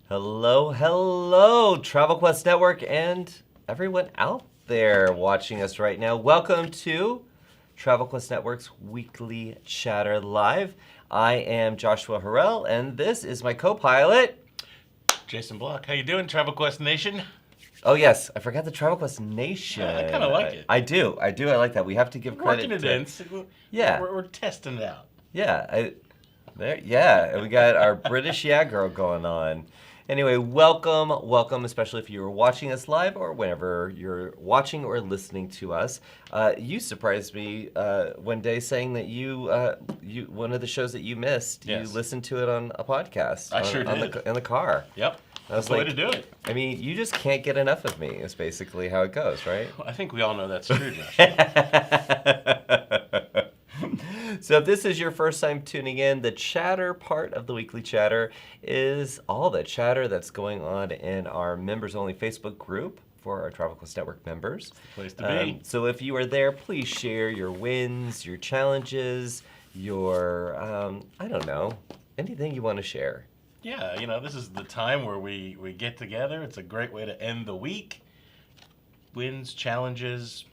Hello, hello, Travel Quest Network and everyone out there watching us right now. Welcome to Travel Quest Network's weekly chatter live. I am Joshua Harrell, and this is my co-pilot, Jason Block. How you doing, Travel Quest Nation? Oh yes, I forgot the Travel Quest Nation. I kind of like it. I do. I like that. We have to give credit Working it in. Yeah. We're testing it out. Yeah, we got our British girl going on. Anyway, welcome, especially if you're watching us live or whenever you're watching or listening to us. You surprised me one day saying that you one of the shows that you missed, Yes. you listened to it on a podcast. I sure did. In the car. Yep. That's the way to do it. I mean, you just can't get enough of me, is basically how it goes, right? Well, I think we all know that's true, Josh. So if this is your first time tuning in, the chatter part of the weekly chatter is all the chatter that's going on in our members-only Facebook group for our Travel Quest Network members. Place to be. So if you are there, please share your wins, your challenges, your, I don't know, anything you want to share. Yeah, this is the time where we get together. It's a great way to end the week. Wins, challenges,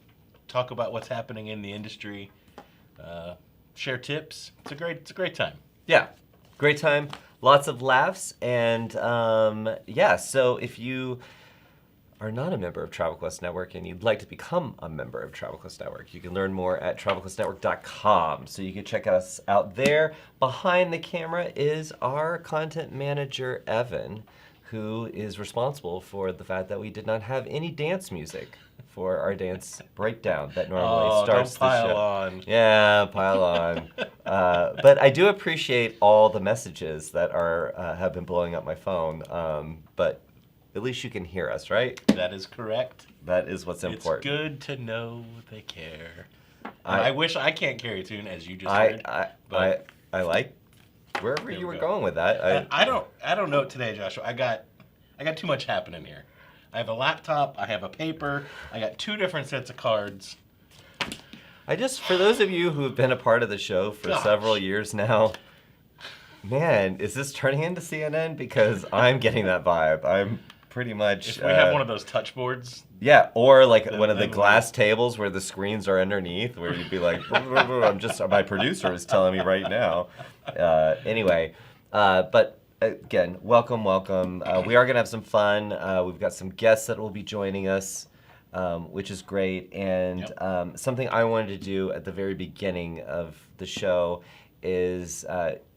talk about what's happening in the industry, share tips. It's a great time. Yeah, great time, lots of laughs, and so if you are not a member of Travel Quest Network and you'd like to become a member of Travel Quest Network, you can learn more at travelquestnetwork.com. So you can check us out there. Behind the camera is our content manager, Evan, who is responsible for the fact that we did not have any dance music for our dance breakdown that normally starts don't pile the show. on. Yeah, pile on. But I do appreciate all the messages that have been blowing up my phone. But at least you can hear us, right? That is correct. That is what's important. It's good to know they care. I wish I can't carry a tune as you just heard. I like wherever you were going with that. I don't know today, Joshua. I got too much happening here. I have a laptop, I have a paper, I got 2 different sets of cards. For those of you who have been a part of the show for several years now, man, is this turning into CNN? Because I'm getting that vibe. I'm pretty much... If we have one of those touch boards... Yeah, or like one of the glass tables where the screens are underneath, where you'd be like, my producer is telling me right now. Anyway, but again, welcome. We are going to have some fun. We've got some guests that will be joining us, which is great. And something I wanted to do at the very beginning of the show is,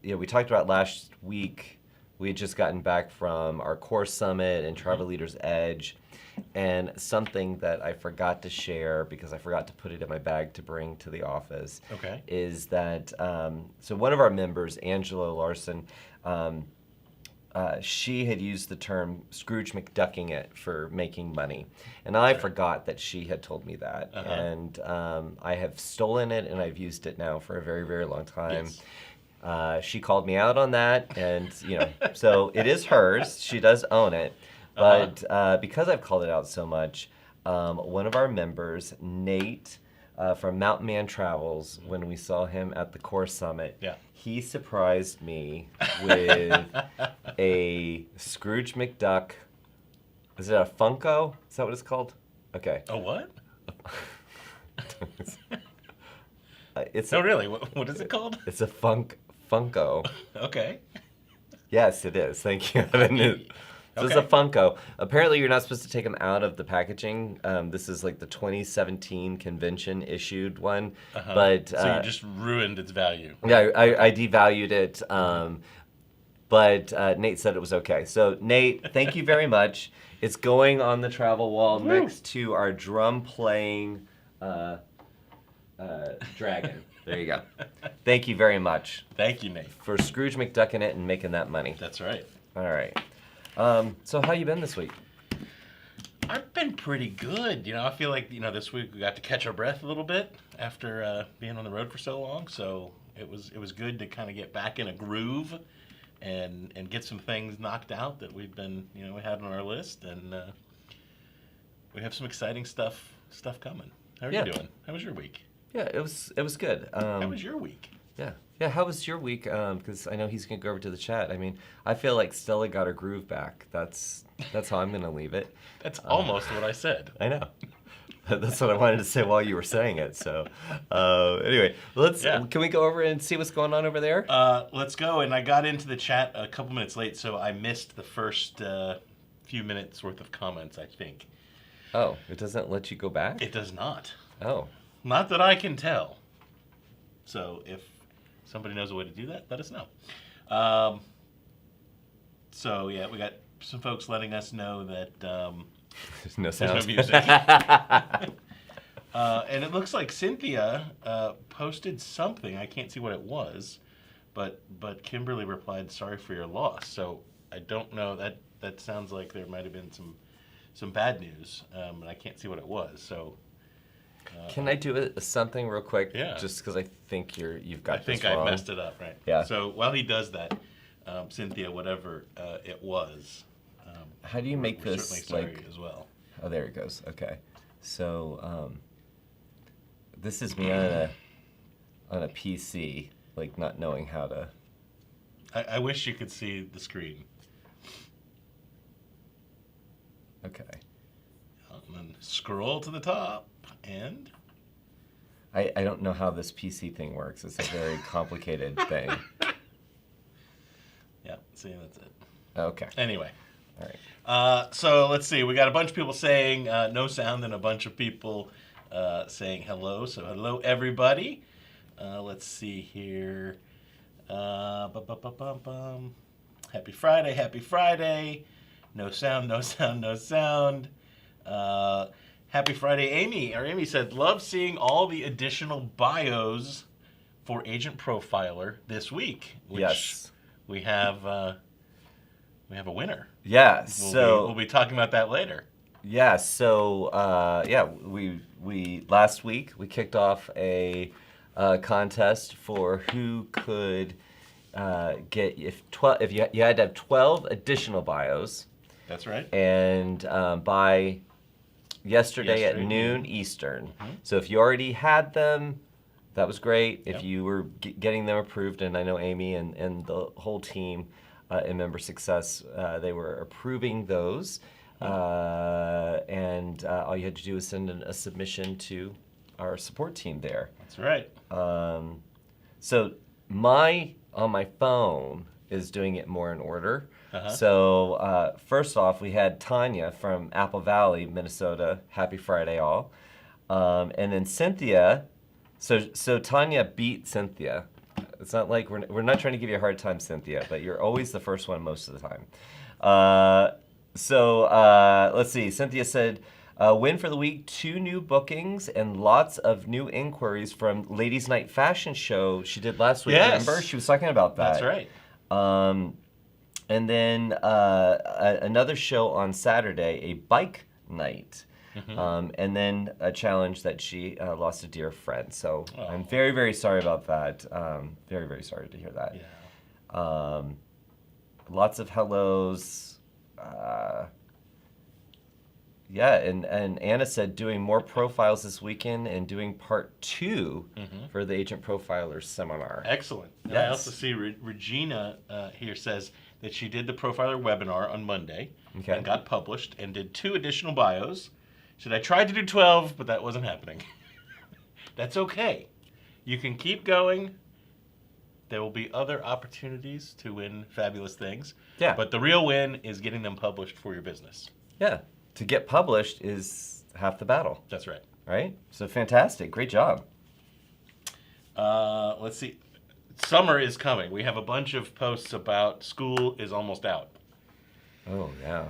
we talked about last week, we had just gotten back from our core summit and Travel Leaders Edge. And something that I forgot to share because I forgot to put it in my bag to bring to the office is that, so one of our members, Angela Larson, she had used the term Scrooge McDucking it for making money. And I forgot that she had told me that. And I have stolen it and I've used it now for a very, very long time. Yes. She called me out on that and, so it is hers. She does own it. But because I've called it out so much, one of our members, Nate, from Mountain Man Travels, when we saw him at the Core Summit, he surprised me with a Scrooge McDuck. Is it a Funko? Is that what it's called? Okay. A what? Really? What is it called? It's a Funko. Okay. Yes, it is. Thank you, Evan. So it's a Funko. Apparently, you're not supposed to take them out of the packaging. This is like the 2017 convention issued one. But so you just ruined its value. Yeah, I devalued it. But Nate said it was okay. So Nate, thank you very much. It's going on the travel wall next to our drum playing dragon. There you go. Thank you very much. Thank you, Nate. For Scrooge McDucking it and making that money. That's right. All right. So how you been this week? I've been pretty good. I feel like, this week we got to catch our breath a little bit after being on the road for so long. So it was good to kind of get back in a groove and get some things knocked out that we've been, we had on our list. And we have some exciting stuff coming. How are you doing? How was your week? Yeah, it was good. How was your week? Yeah. Yeah, how was your week? Because I know he's going to go over to the chat. I mean, I feel like Stella got her groove back. That's how I'm going to leave it. That's almost what I said. I know. That's what I wanted to say while you were saying it. So, anyway, can we go over and see what's going on over there? Let's go. And I got into the chat a couple minutes late, so I missed the first few minutes worth of comments, I think. Oh, it doesn't let you go back? It does not. Oh. Not that I can tell. So if somebody knows a way to do that, let us know. So yeah, we got some folks letting us know that There's no there's sound. no music. And it looks like Cynthia posted something. I can't see what it was, but Kimberly replied, "Sorry for your loss." So I don't know. That sounds like there might have been some bad news, and I can't see what it was. So. Can I do something real quick? Yeah. Just because I think you've got I think this wrong. I messed it up, right? Yeah. So while he does that, Cynthia, whatever it was, How do you make we're this certainly sorry as well? Oh, there it goes. Okay. So this is me on a PC, like not knowing how to. I wish you could see the screen. Okay. And then scroll to the top, and I don't know how this PC thing works. It's a very complicated thing. yeah, see, that's it. Okay. Anyway. All right. So let's see. We got a bunch of people saying no sound and a bunch of people saying hello. So hello, everybody. Let's see here. Happy Friday, happy Friday. No sound, no sound, no sound. Happy Friday, Amy. Our Amy said, love seeing all the additional bios for Agent Profiler this week. Which Yes. We have a winner. Yeah. We'll be talking about that later. Yeah. So we last week we kicked off a contest for who could get if you had to have 12 additional bios. That's right. And by yesterday at noon Eastern. Mm-hmm. So if you already had them, that was great. If you were getting them approved, and I know Amy and the whole team in Member Success, they were approving those. And all you had to do was send in a submission to our support team there. That's right. So on my phone is doing it more in order. Uh-huh. So first off, we had Tanya from Apple Valley, Minnesota. Happy Friday, all. And then Cynthia. So Tanya beat Cynthia. It's not like we're not trying to give you a hard time, Cynthia, but you're always the first one most of the time. Let's see. Cynthia said, win for the week, 2 new bookings and lots of new inquiries from Ladies Night Fashion Show she did last week. Yes. Remember? She was talking about that. That's right. And then another show on Saturday, a bike night. Mm-hmm. And then a challenge that she lost a dear friend. So I'm very, very sorry about that. Very, very sorry to hear that. Yeah. Lots of hellos. And Anna said doing more profiles this weekend and doing part 2 for the Agent Profiler seminar. Excellent. And Yes. I also see Regina here says that she did the Profiler webinar on Monday and got published and did 2 additional bios. Said, I tried to do 12, but that wasn't happening. That's okay. You can keep going. There will be other opportunities to win fabulous things. Yeah. But the real win is getting them published for your business. Yeah. To get published is half the battle. That's right. Right? So fantastic. Great job. Let's see. Summer is coming. We have a bunch of posts about school is almost out. Oh, yeah.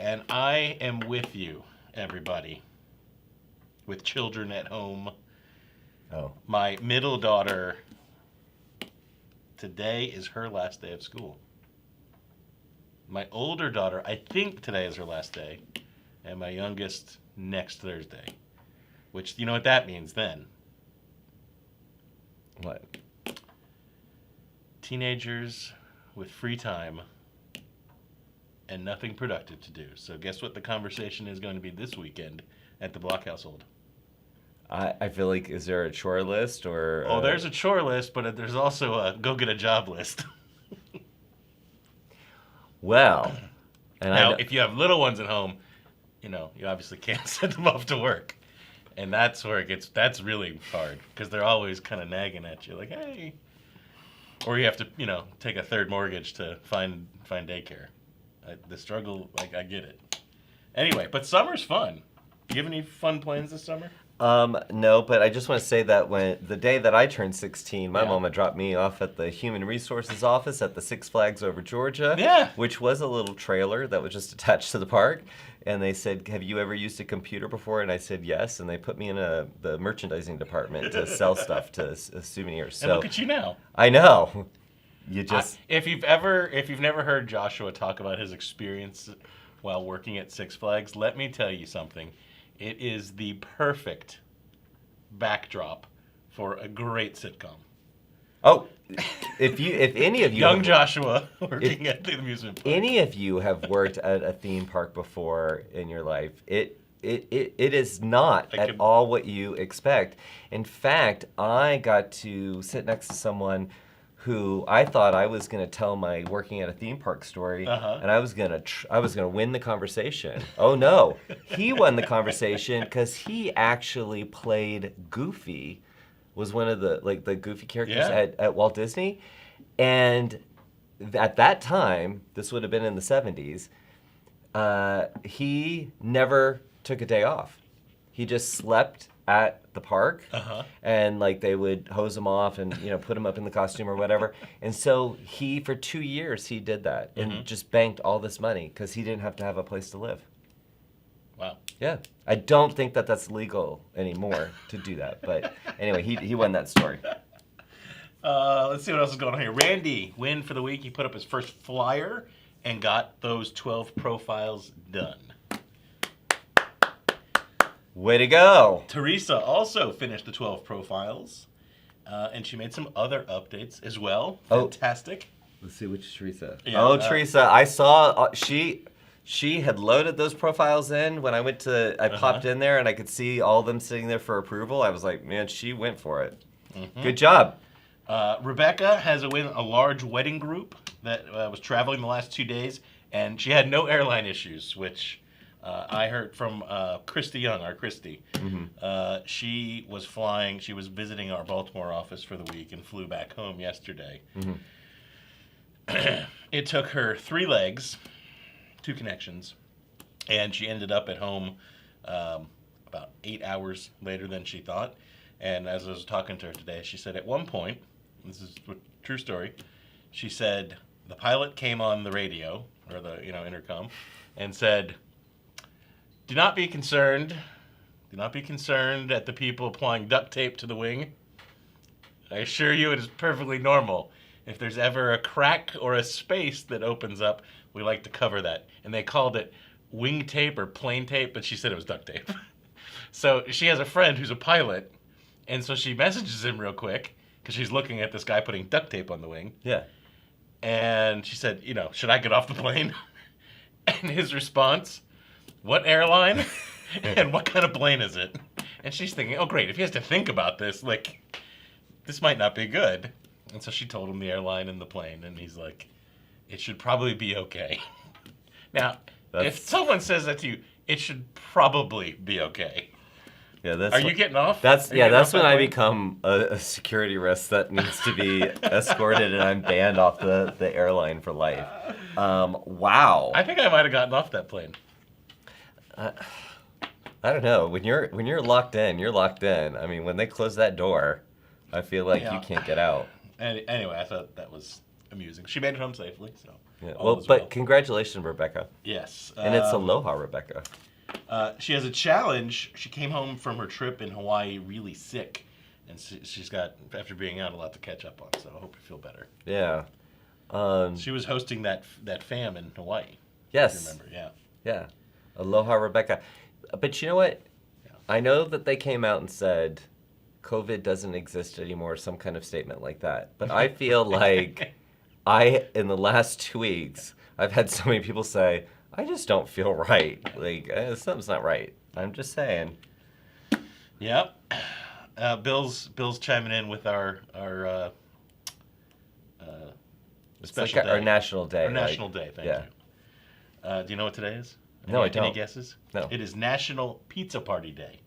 And I am with you, everybody, with children at home. Oh. My middle daughter, today is her last day of school. My older daughter, I think today is her last day, and my youngest next Thursday. Which, you know what that means then? What? Teenagers with free time and nothing productive to do. So guess what the conversation is going to be this weekend at the Block household? I feel like, is there a chore list or? Oh, there's a chore list, but there's also a go get a job list. Well, and Now, if you have little ones at home, you obviously can't send them off to work. And that's where that's really hard because they're always kind of nagging at you like, hey. Or you have to, take a third mortgage to find daycare. The struggle, I get it. Anyway, but summer's fun. Do you have any fun plans this summer? No, but I just want to say that the day that I turned 16, my Yeah. mama dropped me off at the Human Resources office at the Six Flags over Georgia. Yeah. Which was a little trailer that was just attached to the park. And they said, have you ever used a computer before? And I said, yes. And they put me in the merchandising department to sell stuff to souvenirs. And look at you now. I know. You just... If you've never heard Joshua talk about his experience while working at Six Flags, let me tell you something. It is the perfect backdrop for a great sitcom. Oh, if any of you Young Joshua working at the amusement park. Any of you have worked at a theme park before in your life, it is not at all what you expect. In fact, I got to sit next to someone who I thought I was going to tell my working at a theme park story, and I was going to win the conversation. Oh no, he won the conversation because he actually played Goofy, was one of the Goofy characters at Walt Disney, and at that time, this would have been in the 70s. He never took a day off. He just slept at the park, and they would hose him off and put him up in the costume or whatever. And so for 2 years he did that and just banked all this money because he didn't have to have a place to live. Wow. Yeah, I don't think that's legal anymore to do that. But anyway, he won that story. Let's see what else is going on here. Randy, win for the week. He put up his first flyer and got those 12 profiles done. Way to go. Teresa also finished the 12 profiles, and she made some other updates as well. Fantastic. Let's see which Teresa. Yeah, Teresa, I saw she had loaded those profiles in when I popped in there and I could see all of them sitting there for approval. I was like, man, she went for it. Good job. Rebecca has a large wedding group that was traveling the last 2 days, and she had no airline issues, which I heard from Christy Young, our Christy. She was flying. She was visiting our Baltimore office for the week and flew back home yesterday. It took her 3 legs, 2 connections, and she ended up at home about 8 hours later than she thought. And as I was talking to her today, she said at one point, this is a true story, she said the pilot came on the radio, or the intercom, and said, do not be concerned. Do not be concerned at the people applying duct tape to the wing. I assure you it is perfectly normal. If there's ever a crack or a space that opens up, we like to cover that. And they called it wing tape or plane tape, but she said it was duct tape. So she has a friend who's a pilot, and so she messages him real quick because she's looking at this guy putting duct tape on the wing. Yeah. And she said, should I get off the plane? And his response, what airline and what kind of plane is it? And she's thinking, oh, great. If he has to think about this, this might not be good. And so she told him the airline and the plane, and he's like, it should probably be okay. Now, if someone says that to you, it should probably be okay. Yeah, Are you getting off? That's when I become a security risk that needs to be escorted, and I'm banned off the airline for life. Wow. I think I might have gotten off that plane. I don't know. When you're locked in, you're locked in. I mean, when they close that door, I feel like you can't get out. Anyway, I thought that was amusing. She made it home safely, so. Yeah. Well, congratulations, Rebecca. Yes. And it's aloha, Rebecca. She has a challenge. She came home from her trip in Hawaii really sick, and she's got, after being out, a lot to catch up on. So I hope you feel better. Yeah. She was hosting that FAM in Hawaii. Yes. If you remember? Yeah. Yeah. Aloha, Rebecca. But you know what? Yeah. I know that they came out and said COVID doesn't exist anymore, some kind of statement like that. But I feel like in the last 2 weeks, I've had so many people say, I just don't feel right. Something's not right. I'm just saying. Yep. Bill's chiming in with our It's special like day. our national day. Our national day. Thank yeah. you. Do you know what today is? No, I don't. Any guesses? No. It is National Pizza Party Day.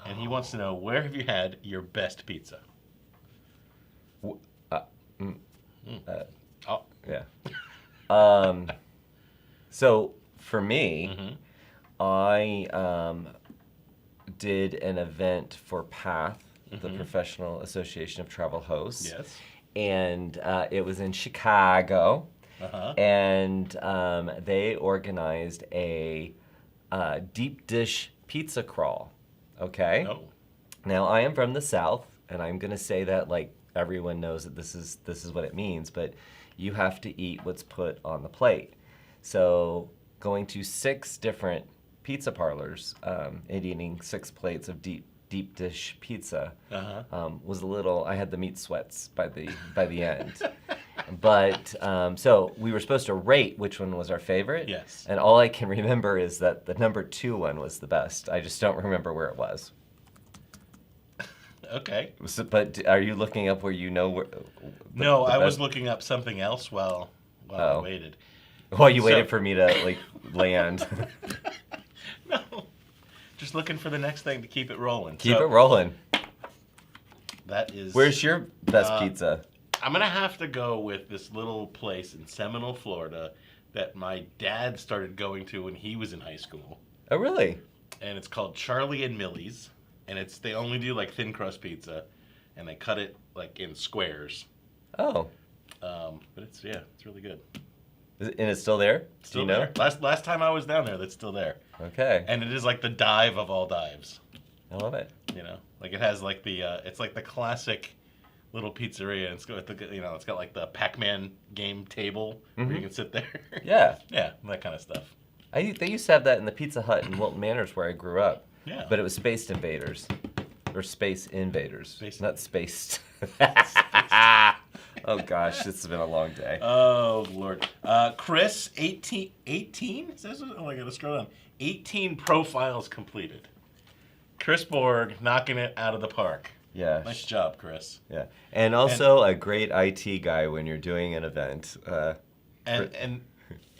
And he wants to know, where have you had your best pizza? Oh. Yeah. So for me, Mm-hmm. I did an event for PATH, the Mhm. Professional Association of Travel Hosts. Yes. And it was in Chicago. Uh-huh. And they organized a deep dish pizza crawl. Okay? Oh. Now, I am from the South, and I'm going to say that like everyone knows that this is what it means, but you have to eat what's put on the plate. So going to 6 different pizza parlors and eating 6 plates of deep dish pizza Uh-huh. was a little. I had the meat sweats by the end. But so we were supposed to rate which one was our favorite. Yes. And all I can remember is that the number 2 one was the best. I just don't remember where it was. Okay. So, but are you looking up where you know where? No, the I was best- looking up something else while I Oh. waited. Well, you So- waited for me to like land. No. Just looking for the next thing to keep it rolling. Keep So, it rolling. That is. Where's your best Uh, pizza? I'm gonna have to go with this little place in Seminole, Florida, that my dad started going to when he was in high school, Oh, really? and it's called Charlie and Millie's, and they only do like thin crust pizza, and they cut it like in squares. Oh, But it's really good. and it's still there? Still Do you know? there. Last time I was down there, that's still there, Okay, and it is like the dive of all dives. I love it. You know, like it has like it's like the classic little pizzeria. And it's got it's got like the Pac-Man game table where you Mhm. can sit there. Yeah, Yeah, that kind of stuff. they used to have that in the Pizza Hut in Wilton Manors where I grew up. Yeah. But it was Spaced Invaders. Or Space Invaders. Space Not Spaced. Oh gosh, this has been a long day. Oh Lord. Chris, 18? Says it? Oh, I gotta scroll down. 18 profiles completed. Chris Borg knocking it out of the park. Yeah. Nice job, Chris. Yeah. And also a great IT guy when you're doing an event.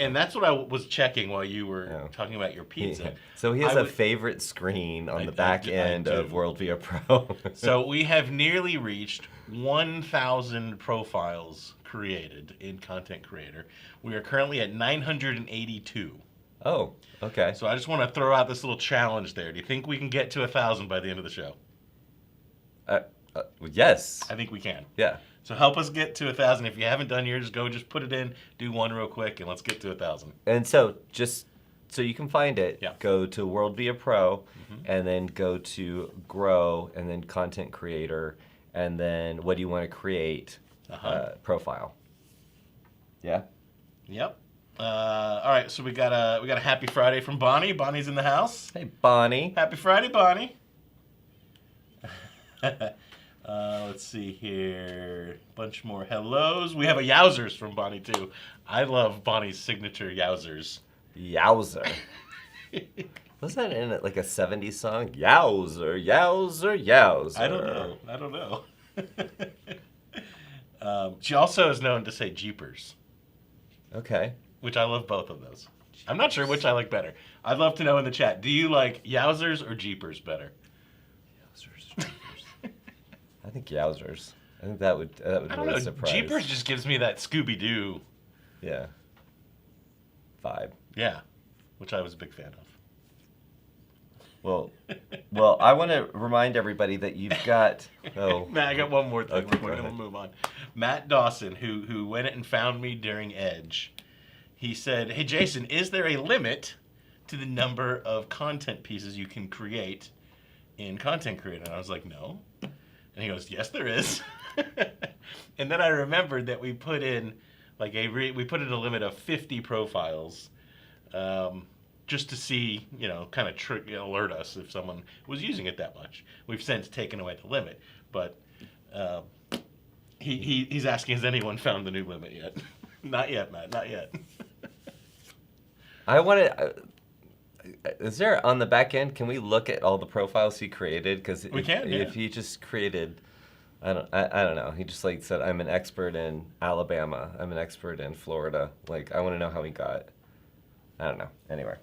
And that's what I was checking while you were Yeah. talking about your pizza. So he has I a would- favorite screen on I- the I back do- I end of do. WorldVia Pro. So we have nearly reached 1,000 profiles created in Content Creator. We are currently at 982. Oh, okay. So I just want to throw out this little challenge there. Do you think we can get to 1,000 by the end of the show? Yes. I think we can. Yeah. So help us get to 1,000. If you haven't done yours, just put it in, do one real quick, and let's get to 1,000. And so just so you can find it, Yeah. go to WorldVia Pro Mhm. and then go to Grow and then Content Creator and then what do you want to create profile. Yeah. Yep. All right. So we got a Happy Friday from Bonnie. Bonnie's in the house. Hey, Bonnie. Happy Friday, Bonnie. Let's see here. Bunch more hellos. We have a Yowzers from Bonnie, too. I love Bonnie's signature Yowzers. Yowzer. Was that in like a 70s song? Yowzer, yowzer, yowzer. I don't know. She also is known to say Jeepers, Okay. which I love both of those. I'm not sure which I like better. I'd love to know in the chat. Do you like Yowzers or Jeepers better? Yowzers, jeepers. I think yowzers. I think that would I don't really know. surprise. Jeepers just gives me that Scooby-Doo. Yeah. Vibe. Yeah, which I was a big fan of. Well, I want to remind everybody that you've got. Oh, Matt, I got one more thing. Okay, We're go going to ahead. move on. Matt Dawson, who went and found me during Edge, he said, "Hey Jason, is there a limit to the number of content pieces you can create in Content Creator?" And I was like, "No." And he goes, "Yes, there is." And then I remembered that we put in like we put in a limit of 50 profiles. Just to see, kind of alert us if someone was using it that much. We've since taken away the limit, but he's asking, has anyone found the new limit yet? Not yet, Matt, not yet. I want to. is there on the back end? Can we look at all the profiles he created? Because We can, yeah. if he just created, I don't know. He just like said, I'm an expert in Alabama. I'm an expert in Florida. Like, I want to know how he got. I don't know. Anyway.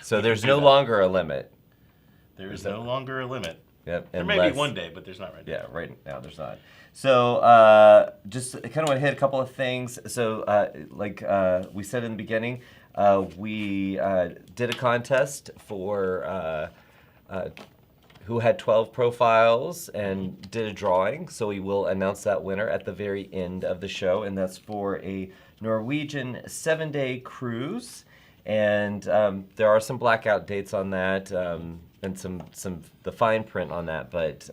So there's no longer a limit. There is no longer a limit. Yep. There may be one day, but there's not right now. Yeah, right now there's not. So just kind of want to hit a couple of things. So like we said in the beginning, we did a contest for who had 12 profiles and did a drawing. So we will announce that winner at the very end of the show, and that's for a Norwegian 7-day cruise. And there are some blackout dates on that, and some the fine print on that, but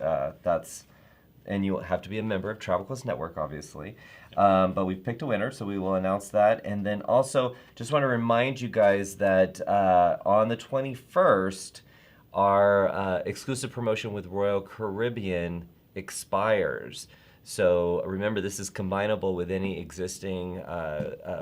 and you have to be a member of Travel Quest Network, obviously. But we've picked a winner, so we will announce that. And then also, just want to remind you guys that on the 21st, our exclusive promotion with Royal Caribbean expires. So remember, this is combinable with any existing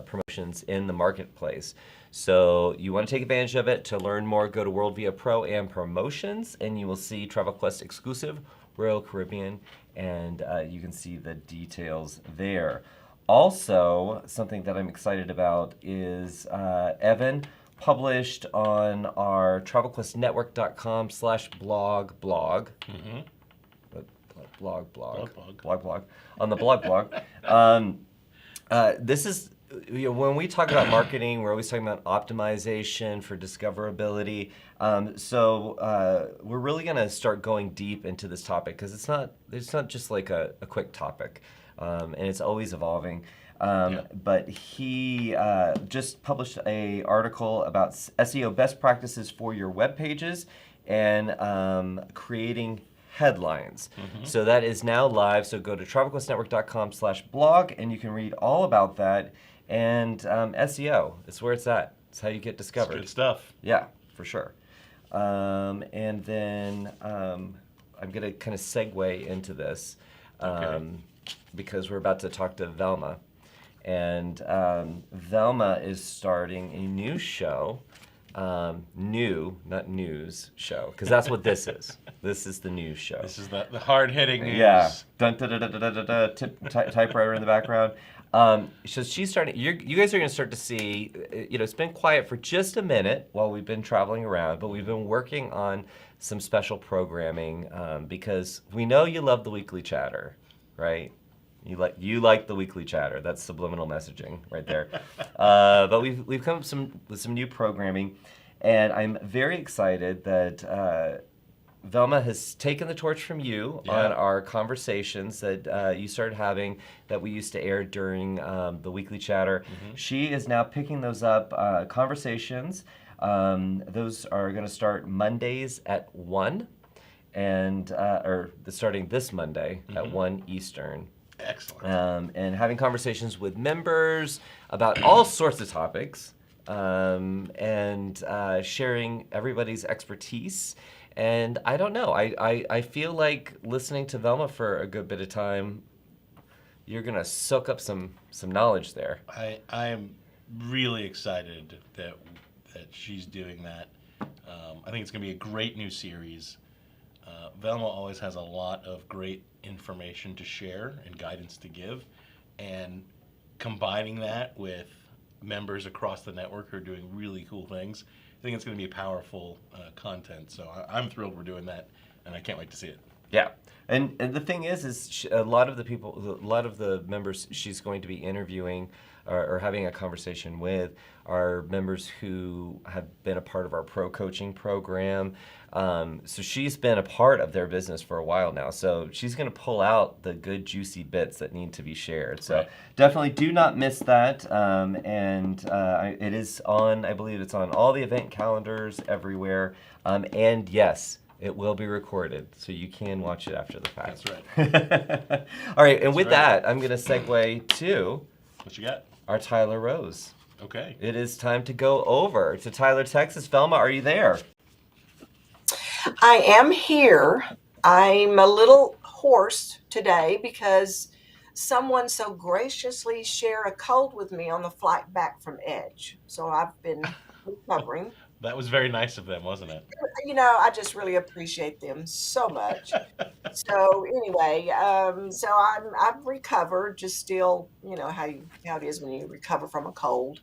promotions in the marketplace. So you want to take advantage of it. To learn more, go to WorldVia Pro and Promotions, and you will see Travel Quest exclusive Royal Caribbean, and you can see the details there. Also, something that I'm excited about is Evan published on our travelquestnetwork.com/blog on the blog. This is, when we talk about marketing, we're always talking about optimization for discoverability. So we're really going to start going deep into this topic because it's not just like a quick topic, and it's always evolving. But he just published an article about SEO best practices for your web pages and creating headlines. So that is now live. So go to travelquestnetwork.com/blog and you can read all about that. And SEO, it's where it's at. It's how you get discovered. It's good stuff. Yeah, for sure. And then I'm going to kind of segue into this because we're about to talk to Velma. And Velma is starting a new show. New, not news show, because that's what this is. This is the news show. This is the hard-hitting news. Yeah. Dun, da, da, da, da, da, da, typewriter in the background. So she's starting. You guys are going to start to see. It's been quiet for just a minute while we've been traveling around, but we've been working on some special programming because we know you love the weekly chatter, right? You like the weekly chatter. That's subliminal messaging right there. But we've come up with some new programming, and I'm very excited that Velma has taken the torch from you on our conversations that you started having that we used to air during the weekly chatter. She is now picking those up, conversations. Those are going to start Mondays at 1, and starting this Monday at 1 Eastern. Excellent. And having conversations with members about all sorts of topics, and sharing everybody's expertise. And I don't know, I feel like listening to Velma for a good bit of time, you're going to soak up some knowledge there. I am really excited that she's doing that. I think it's going to be a great new series. Velma always has a lot of great information to share and guidance to give, and combining that with members across the network who are doing really cool things, I think it's going to be powerful content. So I'm thrilled we're doing that, and I can't wait to see it. Yeah, and the thing is a lot of the members she's going to be interviewing or having a conversation with are members who have been a part of our pro coaching program. So she's been a part of their business for a while now. So she's going to pull out the good, juicy bits that need to be shared. So definitely do not miss that. It is on, I believe it's on all the event calendars everywhere. And yes, it will be recorded, so you can watch it after the fact. That's right. All right, and with that, I'm going to segue to What you got? Our Tyler Rose. Okay. It is time to go over to Tyler, Texas. Velma, are you there? I am here. I'm a little hoarse today because someone so graciously shared a cold with me on the flight back from Edge. So I've been recovering. That was very nice of them, wasn't it? I just really appreciate them so much. So anyway, so I've recovered. Just still, how it is when you recover from a cold.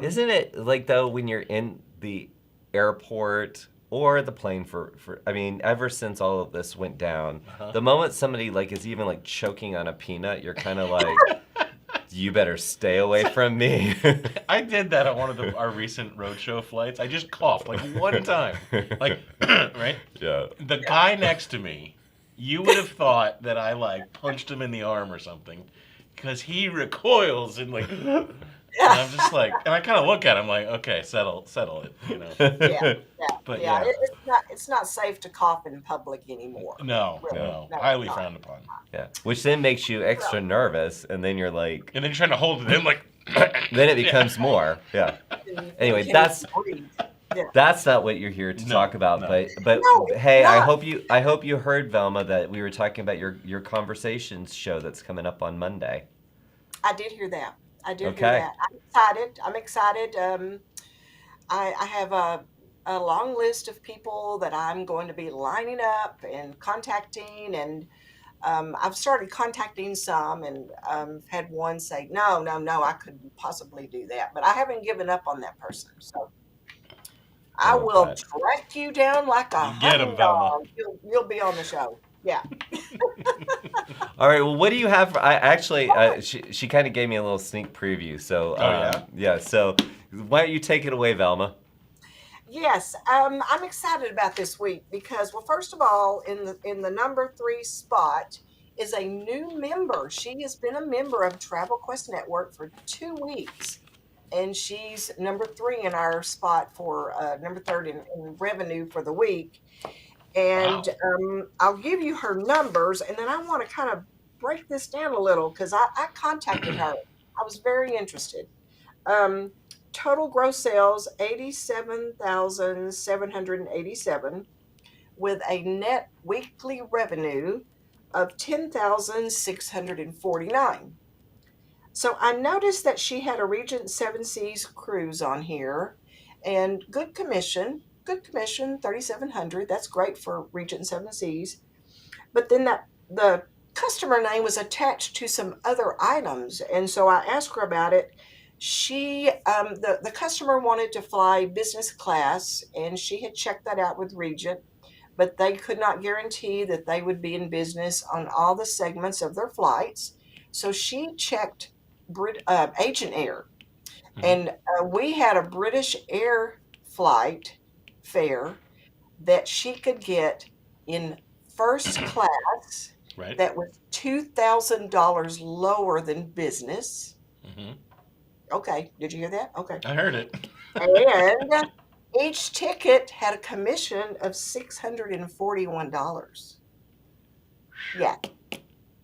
Isn't it like though when you're in the airport or the plane for I mean, ever since all of this went down, the moment somebody like is even like choking on a peanut, you're kind of like, you better stay away from me. I did that on one of our recent roadshow flights. I just coughed like one time, like right. Yeah. The guy next to me, you would have thought that I like punched him in the arm or something, because he recoils and like. And I'm just like, and I kind of look at him like, okay, settle it, Yeah, But yeah. yeah. It's not safe to cough in public anymore. No, Really. no, No, highly it's not. frowned upon. Yeah. Which then makes you extra nervous, and then you're like, And then you're trying to hold it in, like. then it becomes more. Yeah. Anyway, You can't that's breathe. Yeah. that's not what you're here to talk about. no. But No, it's hey, not. I hope you heard, Velma, that we were talking about your conversations show that's coming up on Monday. I did hear that. I did Okay. hear that. I'm excited. I have a long list of people that I'm going to be lining up and contacting, and I've started contacting some, and had one say, no, no, no, I couldn't possibly do that. But I haven't given up on that person. So I love will that. track you down like a You get 'em, hunting Velma. dog. You'll be on the show. Yeah. All right. Well, what do you have? I actually, she kind of gave me a little sneak preview. So, yeah. So, why don't you take it away, Velma? Yes, I'm excited about this week because, well, first of all, in the number 3 spot is a new member. She has been a member of Travel Quest Network for 2 weeks, and she's number 3 in our spot for number 3rd in revenue for the week. And I'll give you her numbers, and then I want to kind of break this down a little because I contacted her. I was very interested. Um, Total gross sales 87,787 with a net weekly revenue of 10,649. So I noticed that she had a Regent Seven Seas cruise on here, and good commission, 3,700. That's great for Regent Seven Seas. But then the customer name was attached to some other items, and so I asked her about it. She the customer wanted to fly business class, and she had checked that out with Regent, but they could not guarantee that they would be in business on all the segments of their flights. So she checked Agent Air, and we had a British Air flight fare that she could get in first class Right. that was $2,000 lower than business. hmm Okay, did you hear that? Okay. I heard it. And each ticket had a commission of $641. Yeah.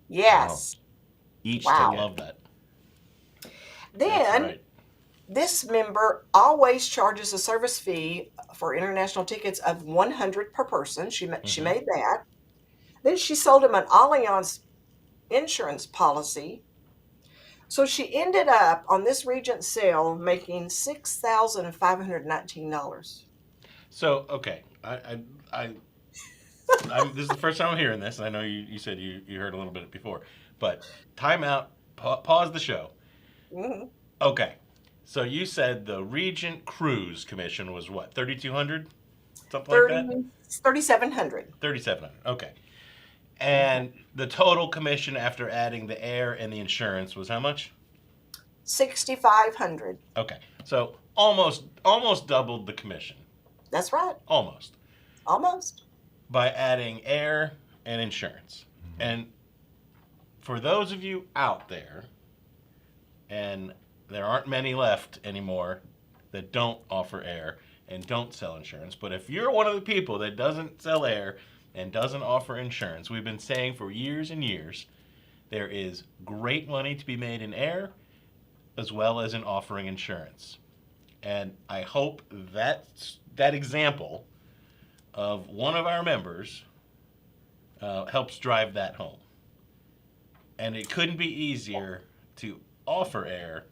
Yes. Each Wow. I ticket. love that. Then That's right. this member always charges a service fee for international tickets of $100 per person. She made that. Then she sold him an Allianz insurance policy. So she ended up on this Regent sale making $6,519. So okay, this is the first time I'm hearing this, and I know you said you heard a little bit before, but time out, pause the show. Mm-hmm. Okay, so you said the Regent Cruise commission was what, 3,200, something like that? 3,700. 3,700. Okay, and the total commission after adding the air and the insurance was how much? 6,500. Okay, so almost doubled the commission, That's right. almost, Almost. by adding air and insurance. And for those of you out there, and there aren't many left anymore that don't offer air and don't sell insurance, but if you're one of the people that doesn't sell air and doesn't offer insurance, we've been saying for years and years, there is great money to be made in air as well as in offering insurance. And I hope that example of one of our members helps drive that home. And it couldn't be easier to offer air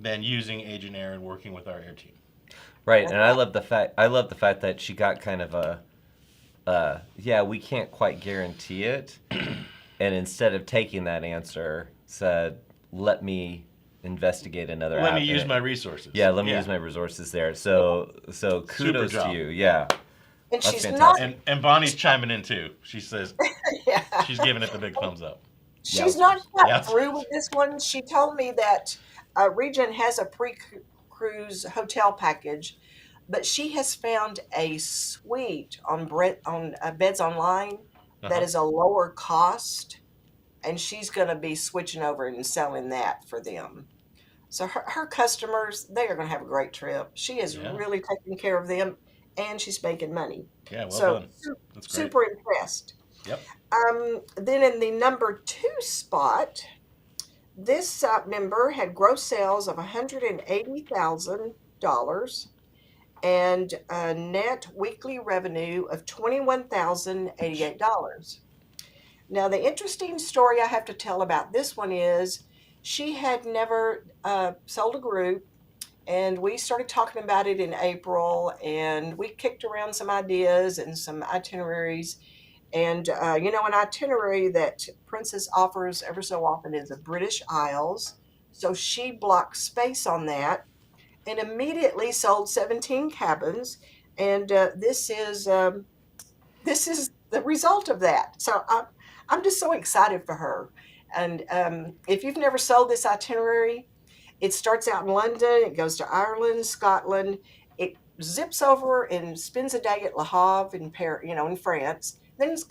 than using Agent Aaron working with our air team. Right, and I love the fact that she got kind of yeah, we can't quite guarantee it, and instead of taking that answer, said, let me investigate another Let app. me use my resources. Yeah, let me use my resources there. So kudos to you. Yeah. And That's she's fantastic. And Bonnie's chiming in too. She says yeah. she's giving it the big thumbs up. She's not quite Yeah. through with this one. She told me that Regent has a pre-cruise hotel package, but she has found a suite on Beds Online that is a lower cost, and she's going to be switching over and selling that for them. So her customers, they are going to have a great trip. She is Yeah. really taking care of them, and she's making money. Yeah, well So done. That's great. super impressed. Yep. Then in the number 2 spot, this member had gross sales of $180,000 and a net weekly revenue of $21,088. Now, the interesting story I have to tell about this one is she had never sold a group, and we started talking about it in April, and we kicked around some ideas and some itineraries. And, an itinerary that Princess offers ever so often is the British Isles. So she blocked space on that and immediately sold 17 cabins. And this is the result of that. So I'm just so excited for her. And if you've never sold this itinerary, it starts out in London, it goes to Ireland, Scotland, it zips over and spends a day at Le Havre in in France, then it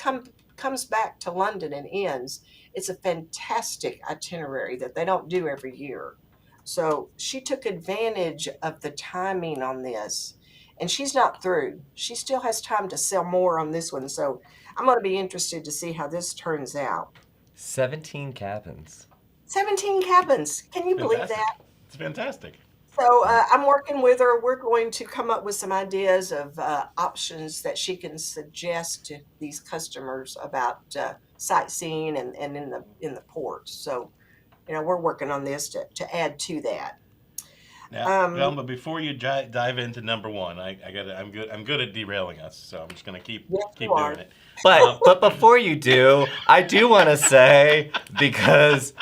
comes back to London and ends. It's a fantastic itinerary that they don't do every year. So she took advantage of the timing on this, and she's not through. She still has time to sell more on this one. So I'm going to be interested to see how this turns out. 17 cabins. 17 cabins. Can you believe that? It's fantastic. So I'm working with her. We're going to come up with some ideas of options that she can suggest to these customers about sightseeing and in the port. So, we're working on this to add to that. Now, Velma, before you dive into number 1, I'm good at derailing us, so I'm just gonna keep doing it. But before you do, I do want to say, because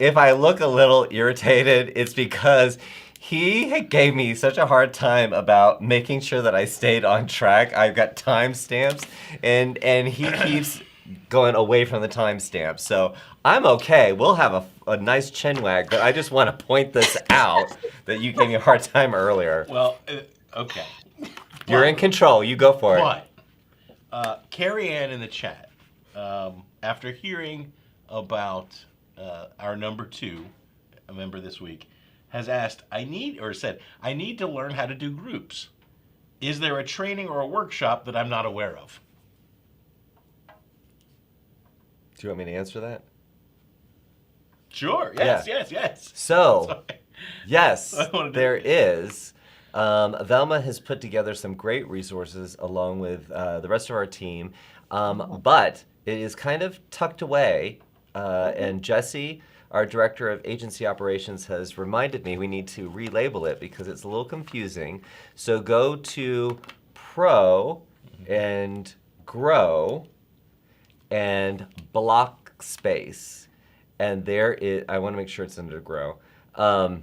if I look a little irritated, it's because he gave me such a hard time about making sure that I stayed on track. I've got timestamps, and he keeps going away from the timestamps. So I'm okay. We'll have a nice chin wag, but I just want to point this out that you gave me a hard time earlier. Well, okay. You're in control. You go for it. But Carrie Ann in the chat, after hearing about our number 2, a member this week, has asked, I need to learn how to do groups. Is there a training or a workshop that I'm not aware of? Do you want me to answer that? Sure. Yes. So, yes, there is. Velma has put together some great resources along with the rest of our team, but it is kind of tucked away, and Jesse, our director of agency operations, has reminded me we need to relabel it because it's a little confusing. So go to Pro and Grow and Block Space, and there is. I want to make sure it's under Grow. But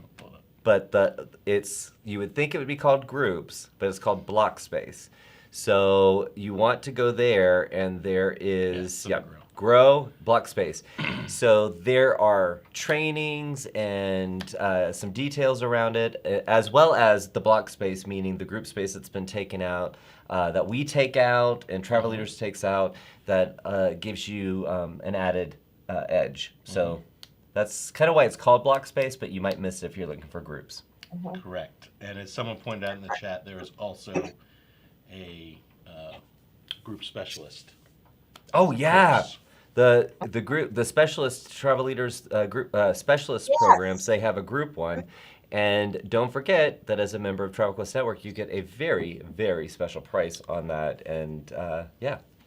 you would think it would be called Groups, but it's called Block Space. So you want to go there, and there is Grow Block Space. So there are trainings and some details around it, as well as the block space, meaning the group space that's been taken out, that we take out and Travel Leaders takes out, that gives you an added edge. So that's kind of why it's called block space, but you might miss it if you're looking for groups. Correct. And as someone pointed out in the chat, there is also a group specialist. Oh yeah, course. the specialist Travel Leaders group specialist programs. They have a group one, and don't forget that as a member of Travel Quest Network, you get a very, very special price on that. And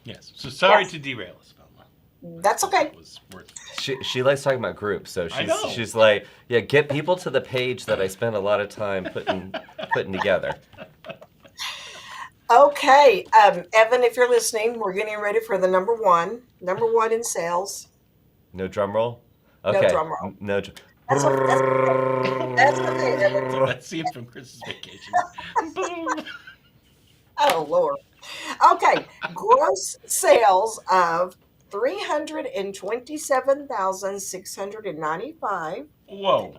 Yes. So sorry to derail us, Velma. That's okay. It was worth She likes talking about groups, so I know. she's like, yeah, get people to the page that I spent a lot of time putting together. Okay, Evan, if you're listening, we're getting ready for the number one in sales. No drum roll? No Okay. drum roll. No. That's okay. That's okay, Evan. It's like that scene from Christmas Vacation. Boom. Oh Lord. Okay, gross sales of 327,695. Whoa.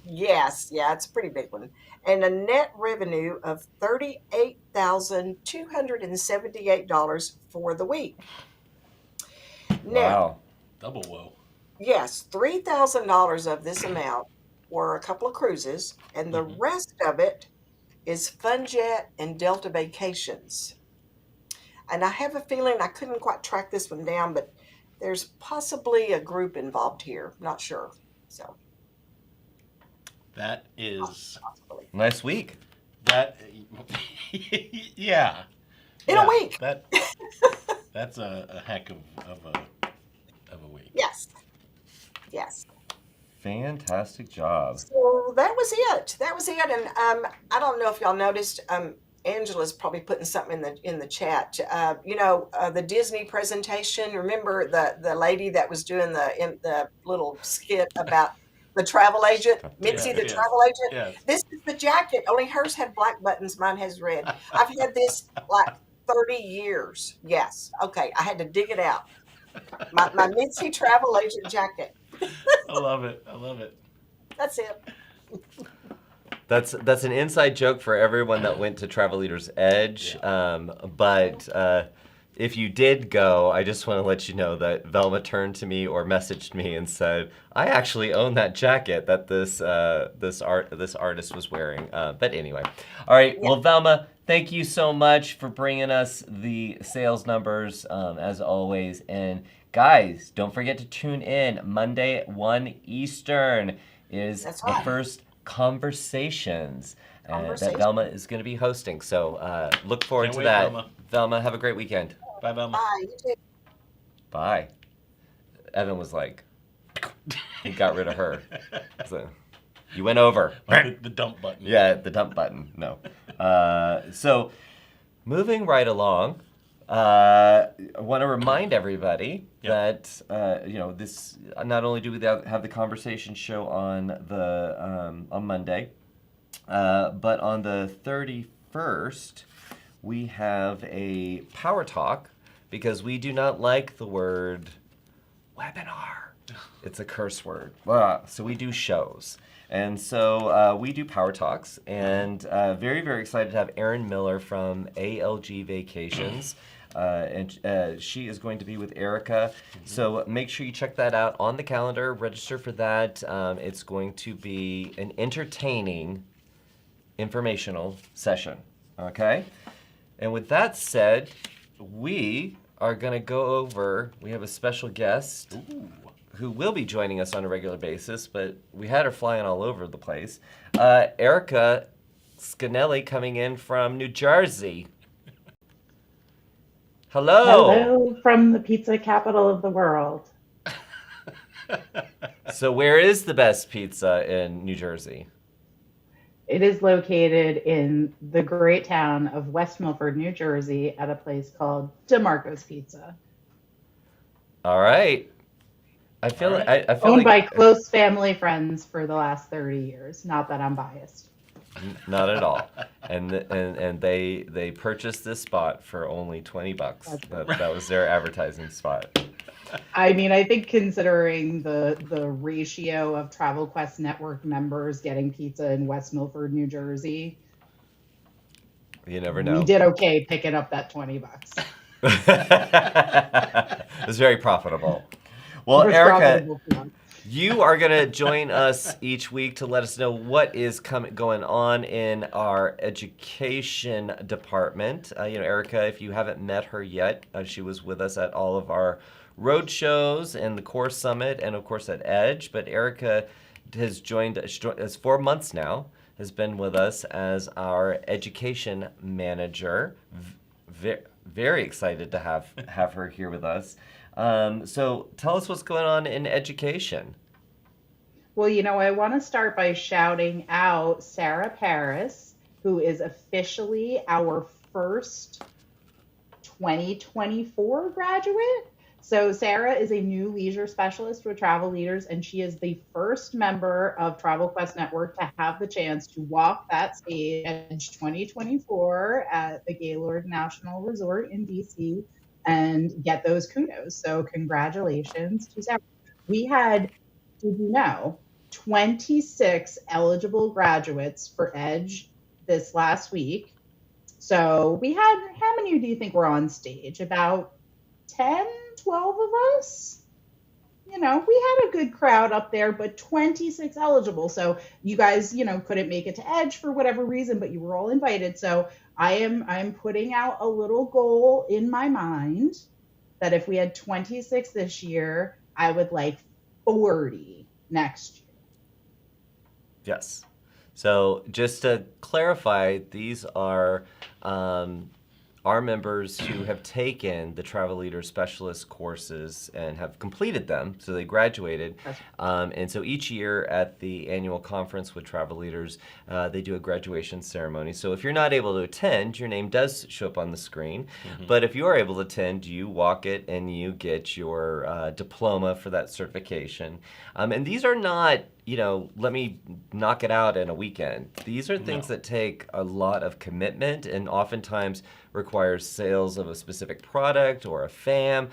Yes, yeah, it's a pretty big one. And a net revenue of $38,278 for the week. Now, Wow. Double whoa. yes, $3,000 of this amount were a couple of cruises, and the rest of it is FunJet and Delta Vacations. And I have a feeling I couldn't quite track this one down, but there's possibly a group involved here. Not sure. So, That is possibly. Nice week. that. Yeah. In Yeah, a week. That's a heck of a week. Yes. Yes. Fantastic job. So that was it. That was it. And I don't know if y'all noticed. Angela's probably putting something in the chat. The Disney presentation. Remember the lady that was doing the little skit about the travel agent, Mitzi, the yes. travel agent. Yes. This is the jacket. Only hers had black buttons. Mine has red. I've had this like 30 years. Yes. Okay. I had to dig it out. My Mitzi travel agent jacket. I love it. I love it. That's it. That's an inside joke for everyone that went to Travel Leaders Edge. But if you did go, I just want to let you know that Velma turned to me or messaged me and said, "I actually own that jacket that this artist was wearing." But anyway, all right. Yeah. Well, Velma, thank you so much for bringing us the sales numbers as always. And guys, don't forget to tune in Monday at 1 Eastern. Is That's the right. first Conversations that Velma is going to be hosting. So look forward Can't to wait, that. Velma. Velma, have a great weekend. Bye, Velma. Bye. You too. Bye. Evan was like, he got rid of her. So, you went over. Like the dump button. Yeah, the dump button. No. So, moving right along, I want to remind everybody that this. Not only do we have the conversation show on Monday, but on the 31st we have a power talk because we do not like the word webinar. It's a curse word. So we do shows. And so we do power talks, and very, very excited to have Erin Miller from ALG Vacations. And she is going to be with Erica. So make sure you check that out on the calendar. Register for that. It's going to be an entertaining, informational session. Okay? And with that said, we are going to go over, we have a special guest. Ooh. Who will be joining us on a regular basis, but we had her flying all over the place. Erica Scanelli coming in from New Jersey. Hello. Hello from the pizza capital of the world. So where is the best pizza in New Jersey? It is located in the great town of West Milford, New Jersey, at a place called DeMarco's Pizza. All right. I feel All right. I feel Owned by like close family friends for the last 30 years. Not that I'm biased. not at all. And they purchased this spot for only $20. That was their advertising spot. I mean, I think considering the ratio of Travel Quest Network members getting pizza in West Milford, New Jersey, You never know. we did okay picking up that $20. It was very profitable. Well, It was Erica, profitable for them. you are going to join us each week to let us know what is going on in our education department. Erica, if you haven't met her yet, she was with us at all of our road shows and the Core Summit and, of course, at Edge. But Erica has joined us 4 months now, has been with us as our education manager. Very excited to have her here with us. So tell us what's going on in education. Well, I want to start by shouting out Sarah Paris, who is officially our first 2024 graduate. So Sarah is a new leisure specialist with Travel Leaders, and she is the first member of Travel Quest Network to have the chance to walk that stage 2024 at the Gaylord National Resort in DC and get those kudos. So congratulations to Sarah. We had, did you know, 26 eligible graduates for Edge this last week. So we had, how many do you think were on stage? About 10, 12 of us? We had a good crowd up there, but 26 eligible. So you guys, couldn't make it to Edge for whatever reason, but you were all invited. So I'm putting out a little goal in my mind that if we had 26 this year, I would like 40 next year. Yes. So just to clarify, these are our members who have taken the Travel Leader Specialist courses and have completed them, so they graduated. And so each year at the annual conference with Travel Leaders, they do a graduation ceremony. So if you're not able to attend, your name does show up on the screen. Mm-hmm. But if you are able to attend, you walk it and you get your diploma for that certification. And these are not, let me knock it out in a weekend. These are things that take a lot of commitment and oftentimes requires sales of a specific product or a FAM.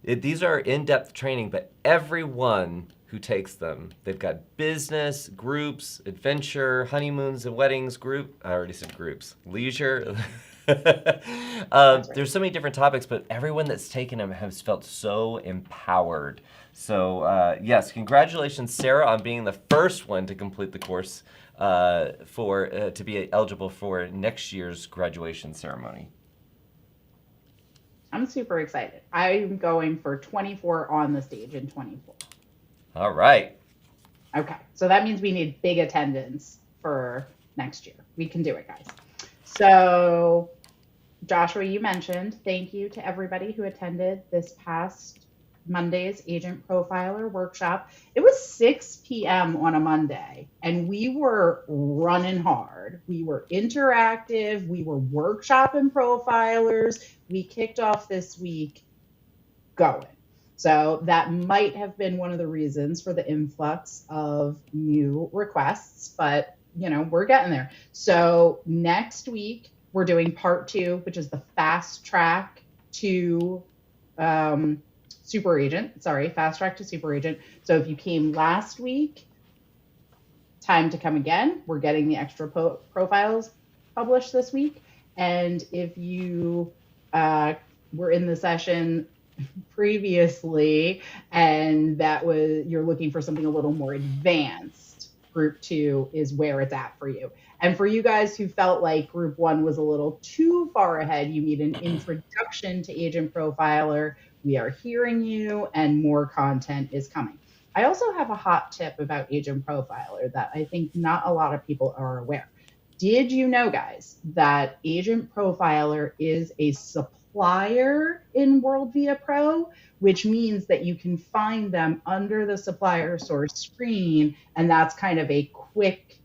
These are in-depth training, but everyone who takes them, they've got business, groups, adventure, honeymoons and weddings, I already said groups, leisure. There's so many different topics, but everyone that's taken them has felt so empowered. So yes, congratulations, Sarah, on being the first one to complete the course to be eligible for next year's graduation ceremony. I'm super excited. I'm going for 24 on the stage in 24. All right. Okay, so that means we need big attendance for next year. We can do it, guys. So, Joshua, you mentioned thank you to everybody who attended this past Monday's Agent Profiler workshop. It was 6 p.m. on a Monday, and we were running hard. We were interactive. We were workshopping profilers. We kicked off this week going. So that might have been one of the reasons for the influx of new requests, but we're getting there. So next week, we're doing part 2, which is the fast track to Super Agent. Fast track to Super Agent. So if you came last week, time to come again. We're getting the extra profiles published this week. And if you were in the session previously and you're looking for something a little more advanced, Group 2 is where it's at for you. And for you guys who felt like Group 1 was a little too far ahead, you need an introduction to Agent Profiler. We are hearing you, and more content is coming. I also have a hot tip about Agent Profiler that I think not a lot of people are aware. Did you know, guys, that Agent Profiler is a supplier in WorldVia Pro, which means that you can find them under the supplier source screen, and that's kind of a quick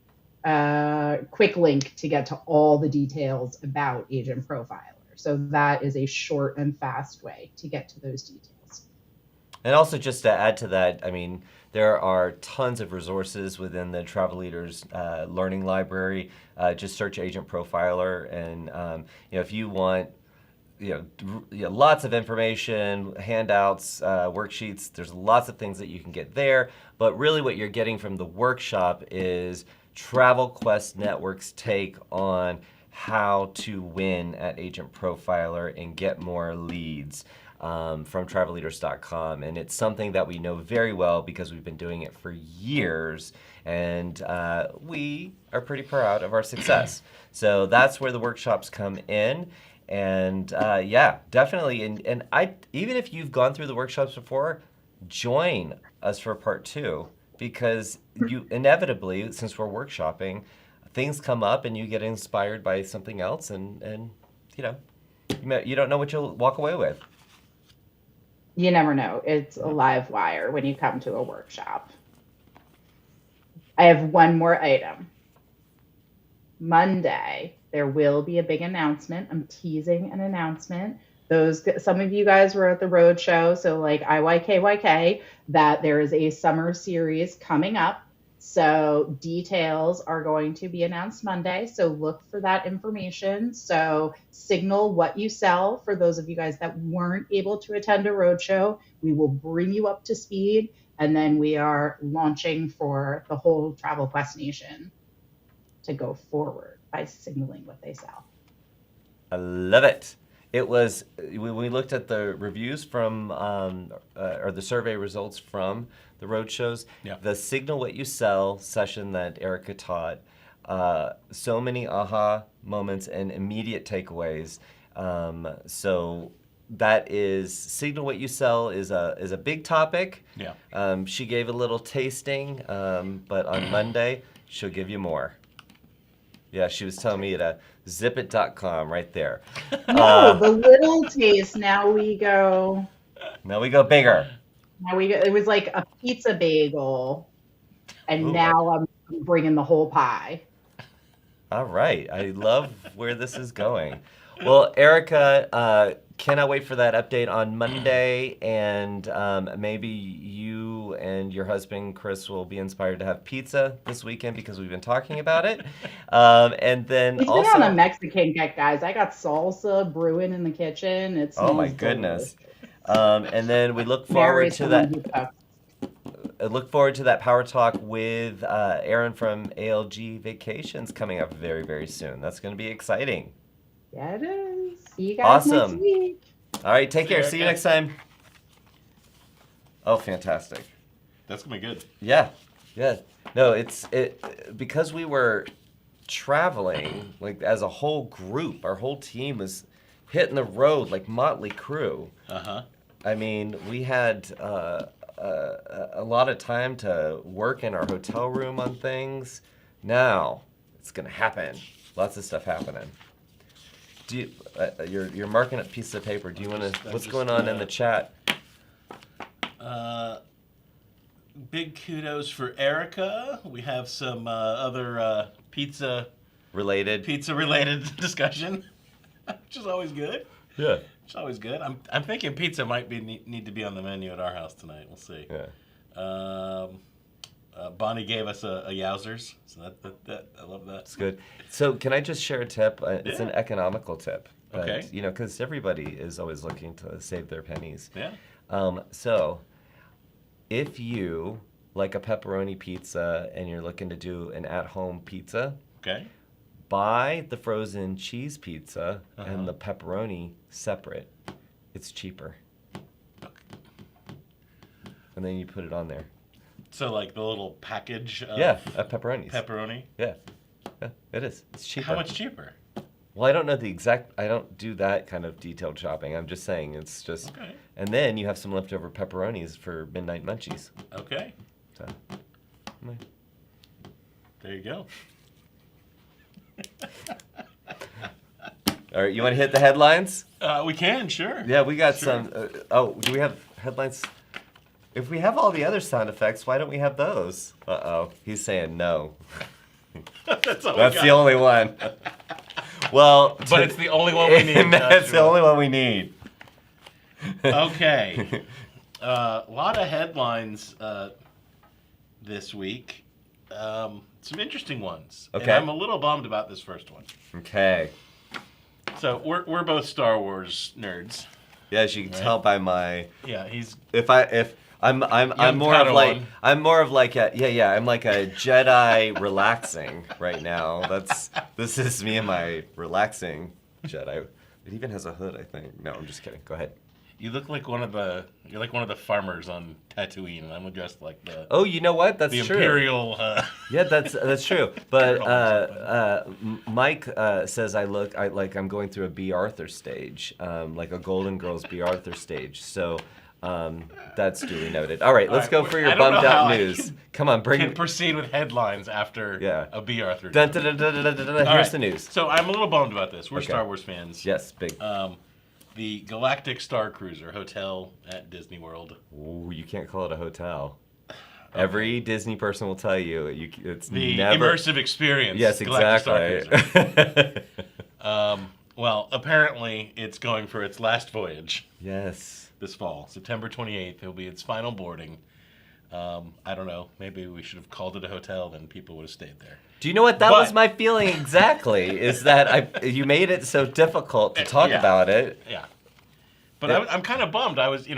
link to get to all the details about Agent Profiler. So that is a short and fast way to get to those details. And also just to add to that, there are tons of resources within the Travel Leaders Learning Library. Just search Agent Profiler, and if you want lots of information, handouts, worksheets, there's lots of things that you can get there. But really what you're getting from the workshop is Travel Quest Network's take on how to win at Agent Profiler and get more leads from travelleaders.com. And it's something that we know very well because we've been doing it for years, and we are pretty proud of our success. So that's where the workshops come in. And definitely. And even if you've gone through the workshops before, join us for part 2, because you inevitably, since we're workshopping, things come up and you get inspired by something else, and you don't know what you'll walk away with. You never know. It's a live wire when you come to a workshop. I have one more item. Monday, there will be a big announcement. I'm teasing an announcement. Some of you guys were at the road show, so like IYKYK, that there is a summer series coming up. So details are going to be announced Monday. So look for that information. So signal what you sell for those of you guys that weren't able to attend a road show. We will bring you up to speed. And then we are launching for the whole Travel Quest Nation to go forward by signaling what they sell. I love it. It was, when we looked at the reviews from, or the survey results from the road shows, the Signal What You Sell session that Erica taught, so many aha moments and immediate takeaways. So that is, Signal What You Sell is a big topic. Yeah. She gave a little tasting, but on Monday, she'll give you more. Yeah, she was telling me at zipit.com right there. No, the little taste. Now we go bigger. It was like a pizza bagel, and now I'm bringing the whole pie. All right. I love where this is going. Well, Erica, cannot wait for that update on Monday, and maybe you and your husband, Chris, will be inspired to have pizza this weekend because we've been talking about it. And then He's also been on a Mexican kick, guys. I got salsa brewing in the kitchen. It's oh my goodness. And then we look forward to that. I look forward to that power talk with Aaron from ALG Vacations coming up very, very soon. That's going to be exciting. Yeah, it is. See you guys next week. All right, take care. See you next time. Oh, fantastic. That's going to be good. Yeah. No, it's because we were traveling like as a whole group. Our whole team was hitting the road like Motley Crue. Uh-huh. I mean, we had a lot of time to work in our hotel room on things. Now it's going to happen. Lots of stuff happening. Do you, you're marking up pieces of paper. Do you want to? What's going on in the chat? Big kudos for Erica. We have some other pizza related discussion, which is always good. Yeah, it's always good. I'm thinking pizza might need to be on the menu at our house tonight. We'll see. Yeah. Bonnie gave us a Yowzers, so that I love that. It's good. So can I just share a tip? It's an economical tip. Okay. You know, because everybody is always looking to save their pennies. Yeah. So if you like a pepperoni pizza and you're looking to do an at-home pizza, okay, buy the frozen cheese pizza and the pepperoni separate. It's cheaper. Okay. And then you put it on there. So like the little package of pepperonis. Pepperoni? Yeah, it is. It's cheaper. How much cheaper? Well, I don't know the exact, I don't do that kind of detailed shopping. I'm just saying it's just, okay. And then you have some leftover pepperonis for midnight munchies. Okay. So, there you go. All right, you want to hit the headlines? We can, sure. Yeah, we got some, do we have headlines? If we have all the other sound effects, why don't we have those? Uh-oh, he's saying no. That's the only one. Well, but it's the only one we need. That's the only one we need. Okay. A lot of headlines this week. Some interesting ones. Okay. And I'm a little bummed about this first one. Okay. So we're both Star Wars nerds. Yeah, as you can tell by my. Yeah, he's. I'm more of like I'm like a I'm like a Jedi relaxing right now. This is me and my relaxing Jedi. It even has a hood, I think. No, I'm just kidding. Go ahead. You look like you're like one of the farmers on Tatooine, and I'm dressed like the. Oh, you know what? That's the true. Imperial. Yeah, that's true. But Mike says I'm going through a B. Arthur stage, like a Golden Girls B. Arthur stage. So. That's duly noted. All right, let's go for your bummed out news. Come on, bring it. Proceed with headlines after a B. Arthur. Here's the news. So I'm a little bummed about this. We're Star Wars fans. Yes, big. the Galactic Star Cruiser Hotel at Disney World. Ooh, you can't call it a hotel. Every Disney person will tell you it's The never immersive experience. Yes, Galactic exactly. Star Cruiser. Well, apparently it's going for its last voyage Yes. this fall. September 28th, it'll be its final boarding. I don't know. Maybe we should have called it a hotel, then people would have stayed there. Do you know what? That But- was my feeling exactly. Is that you made it so difficult to talk Yeah. about it. Yeah. But Yeah. I'm kind of bummed. I was,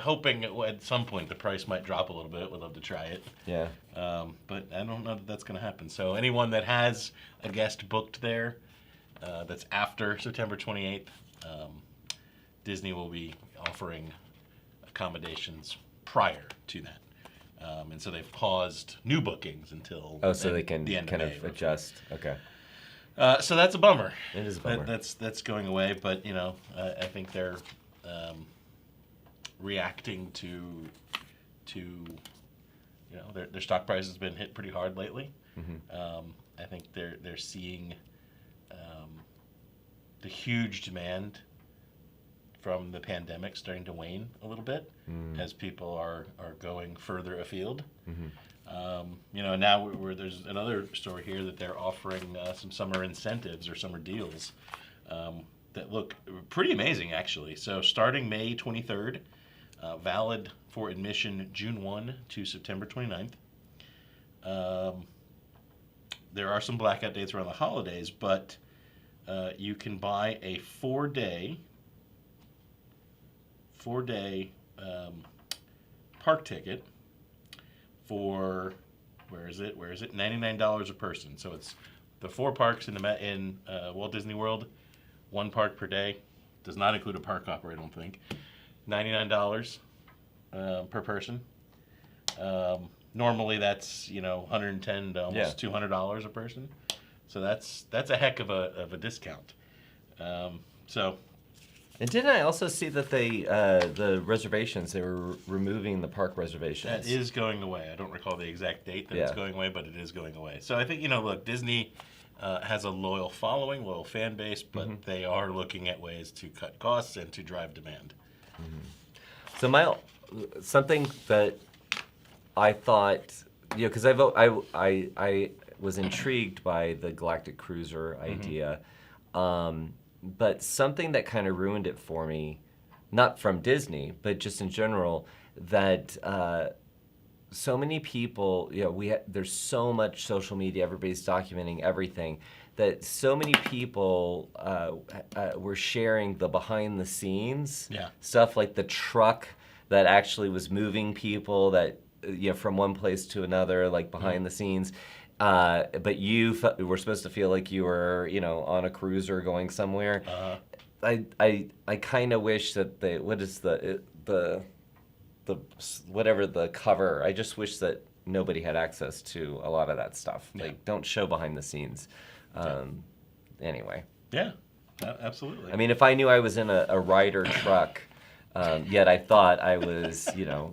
hoping at some point the price might drop a little bit. Would love to try it. Yeah. But I don't know that that's going to happen. So anyone that has a guest booked there that's after September 28th, Disney will be offering accommodations prior to that. And so they've paused new bookings until So they can the end kind of May, of adjust. Okay. so that's a bummer. It is a bummer. That's going away, but I think they're reacting to their stock price has been hit pretty hard lately. I think they're seeing the huge demand from the pandemic starting to wane a little bit as people are going further afield. Now there's another story here that they're offering some summer incentives or summer deals that look pretty amazing, actually. So starting May 23rd, valid for admission June 1 to September 29th. There are some blackout dates around the holidays, but you can buy a four-day park ticket for $99 a person. So it's the 4 parks in Walt Disney World, 1 park per day. Does not include a park hopper, I don't think. $99 per person. Normally that's $110 to almost $200 a person. So that's a heck of a discount. And didn't I also see that the reservations, they were removing the park reservations? That is going away. I don't recall the exact date that it's going away, but it is going away. So I think, look, Disney has a loyal following, loyal fan base, but they are looking at ways to cut costs and to drive demand. So something that I thought, because I was intrigued by the Galactic Cruiser idea, but something that kind of ruined it for me, not from Disney, but just in general, that so many people, there's so much social media, everybody's documenting everything, that so many people were sharing the behind the scenes stuff, like the truck that actually was moving people that from one place to another, like behind the scenes. But you were supposed to feel like you were, on a cruiser going somewhere. I kind of wish that what is the whatever the cover. I just wish that nobody had access to a lot of that stuff. Yeah. Like, don't show behind the scenes. Anyway. Yeah, absolutely. I mean, if I knew I was in a Ryder truck, yet I thought I was,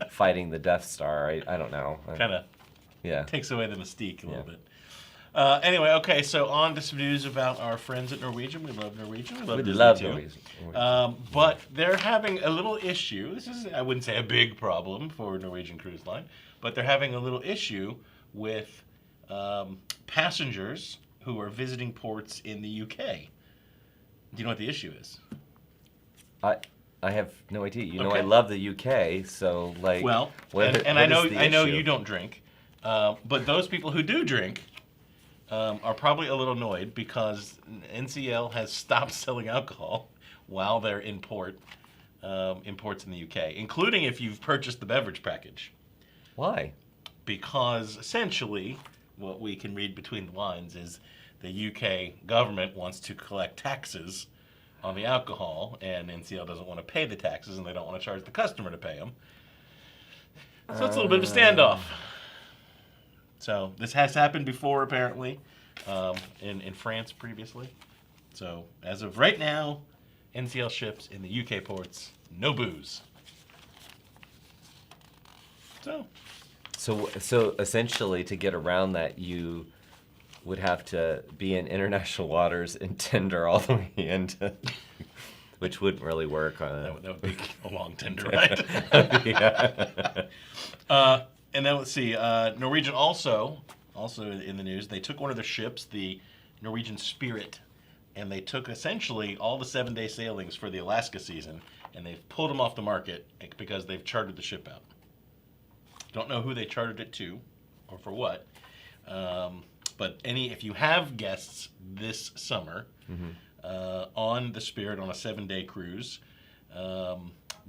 fighting the Death Star. I don't know. Kind of. Yeah. Takes away the mystique a little bit. Anyway, okay, so on to some news about our friends at Norwegian. We love Norwegian. We love Disney too. Norwegian. But they're having a little issue. This is, I wouldn't say a big problem for Norwegian Cruise Line, but they're having a little issue with passengers who are visiting ports in the UK. Do you know what the issue is? I have no idea. Okay. I love the UK, so like. Well, I know you don't drink, but those people who do drink are probably a little annoyed because NCL has stopped selling alcohol while they're in ports in the UK, including if you've purchased the beverage package. Why? Because essentially, what we can read between the lines is the UK government wants to collect taxes on the alcohol, and NCL doesn't want to pay the taxes, and they don't want to charge the customer to pay them. So it's a little bit of a standoff. So this has happened before, apparently, in France previously. So as of right now, NCL ships in the UK ports, no booze. So essentially, to get around that, you would have to be in international waters and tender all the way into. which wouldn't really work on That would be a long tender ride. yeah. And then let's see. Norwegian also in the news. They took one of their ships, the Norwegian Spirit, and they took essentially all the 7-day sailings for the Alaska season, and they've pulled them off the market because they've chartered the ship out. Don't know who they chartered it to, or for what. But if you have guests this summer on the Spirit on a 7-day cruise,